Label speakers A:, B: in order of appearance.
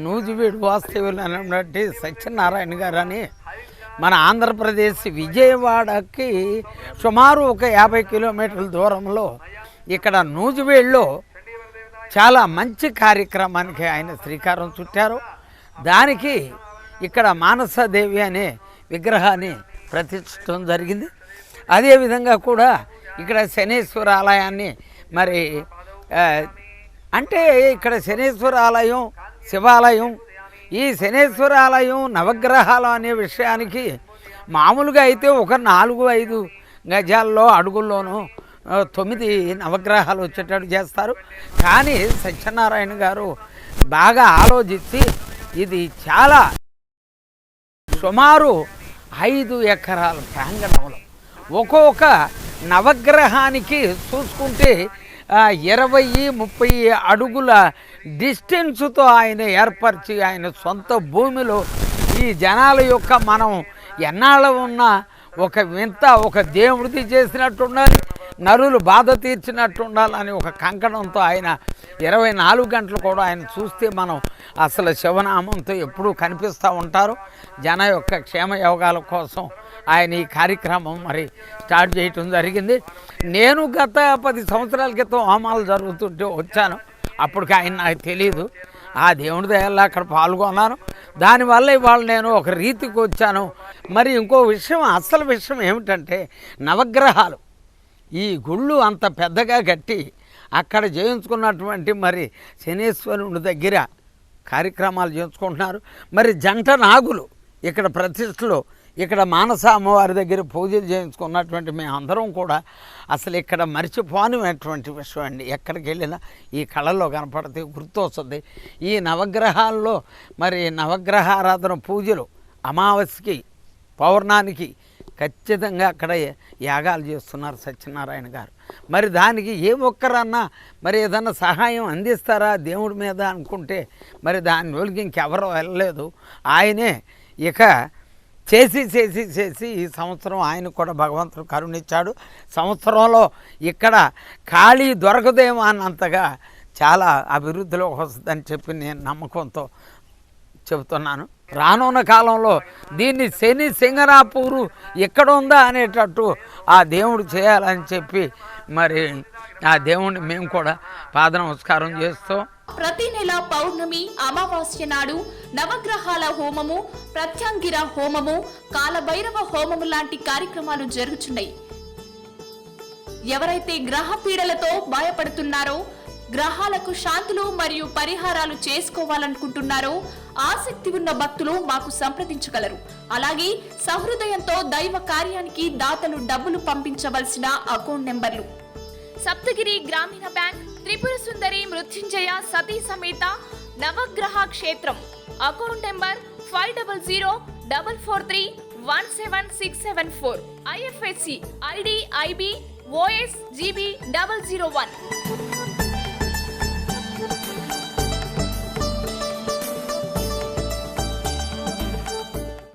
A: నూజివీడు వాస్తవ్యులు అనేటువంటి సత్యనారాయణ గారు అని మన ఆంధ్రప్రదేశ్ విజయవాడకి సుమారు ఒక 50 కిలోమీటర్ల దూరంలో ఇక్కడ నూజివీడులో చాలా మంచి కార్యక్రమానికి ఆయన శ్రీకారం చుట్టారు. దానికి ఇక్కడ మానసాదేవి అనే విగ్రహాన్ని ప్రతిష్ఠించడం జరిగింది. అదేవిధంగా కూడా ఇక్కడ శనేశ్వర ఆలయాన్ని మరి అంటే ఇక్కడ శనేశ్వర ఆలయం శివాలయం, ఈ శనేశ్వర ఆలయం నవగ్రహాలు అనే విషయానికి మామూలుగా అయితే ఒక 4-5 గజాల్లో అడుగుల్లోనూ 9 నవగ్రహాలు వచ్చేటట్టు చేస్తారు. కానీ సత్యనారాయణ గారు బాగా ఆలోచించి ఇది చాలా సుమారు 5 ఎకరాల ప్రాంగణంలో ఒక్కొక్క నవగ్రహానికి చూసుకుంటే 20-30 అడుగుల డిస్టెన్స్తో ఆయన ఏర్పరిచి ఆయన సొంత భూమిలో ఈ జనాల యొక్క మనం ఎన్నాళ్ళ ఉన్న ఒక వింత ఒక దేవుడిది చేసినట్టు ఉండాలి, నరులు బాధ తీర్చినట్టు ఉండాలని ఒక కంకణంతో ఆయన 24 గంటలు కూడా ఆయన చూస్తే మనం అసలు శివనామంతో ఎప్పుడూ కనిపిస్తూ ఉంటారు. జన యొక్క క్షేమయోగాల కోసం ఆయన ఈ కార్యక్రమం మరి స్టార్ట్ చేయటం జరిగింది. నేను గత 10 సంవత్సరాల క్రితం హోమాలు జరుగుతుంటే వచ్చాను. అప్పటికి ఆయన నాకు తెలియదు. ఆ దేవుడి దయల్లా అక్కడ పాల్గొన్నాను. దానివల్ల ఇవాళ నేను ఒక రీతికి వచ్చాను. మరి ఇంకో విషయం, అసలు విషయం ఏమిటంటే నవగ్రహాలు ఈ గుళ్ళు అంత పెద్దగా కట్టి అక్కడ చేయించుకున్నటువంటి మరి శనేశ్వరుడి దగ్గర కార్యక్రమాలు చేయించుకుంటున్నారు. మరి జంట నాగులు ఇక్కడ ప్రతిష్టలో ఇక్కడ మానస అమ్మవారి దగ్గర పూజలు చేయించుకున్నటువంటి మేమందరం కూడా అసలు ఇక్కడ మర్చిపోనిటువంటి విషయం అండి. ఎక్కడికి వెళ్ళినా ఈ కళల్లో కనపడితే గుర్తొస్తుంది. ఈ నవగ్రహాల్లో మరి నవగ్రహారాధన పూజలు అమావాస్యకి పౌర్ణానికి ఖచ్చితంగా అక్కడ యాగాలు చేస్తున్నారు సత్యనారాయణ గారు. మరి దానికి ఏ ఒక్కరన్నా మరి ఏదన్నా సహాయం అందిస్తారా దేవుడి మీద అనుకుంటే మరి దాని రోజుకి ఇంకెవరో వెళ్ళలేదు. ఆయనే ఇక చేసి ఈ సంవత్సరం ఆయన కూడా భగవంతుడు కరుణించాడు. సంవత్సరంలో ఇక్కడ ఖాళీ దొరకదేమో అన్నంతగా చాలా అభివృద్ధిలోకి వస్తుందని చెప్పి నేను నమ్మకంతో చెబుతున్నాను. రానున్న కాలంలో దీన్ని శని సింగనాపూరు ఎక్కడ ఉందా అనేటట్టు ఆ దేవుడు చేయాలని చెప్పి మరి ఆ దేవుడిని మేము కూడా పాద నమస్కారం చేస్తాం.
B: ప్రతి నెల పౌర్ణమి అమావాస్య నాడు నవగ్రహాల హోమము, ప్రత్యంగిర హోమము, కాలభైరవ హోమము లాంటి కార్యక్రమాలు జరుగుతున్నాయి. ఎవరైతే గ్రహ పీడలతో భయపడుతున్నారో, గ్రహాలకు శాంతులు మరియు పరిహారాలు చేసుకోవాలనుకుంటున్నారో ఆసక్తి ఉన్న భక్తులు మాకు సంప్రదించగలరు. అలాగే సహృదయంతో దైవ కార్యానికి దాతలు డబ్బులు పంపించవలసిన అకౌంట్ నెంబర్లు: సప్తగిరి గ్రామీణ బ్యాంక్, త్రిపుర సుందరి మృత్యుంజయ సతీ సమేత నవగ్రహ క్షేత్రం, account number 500443176674, IFSC ID IB OS GB 001.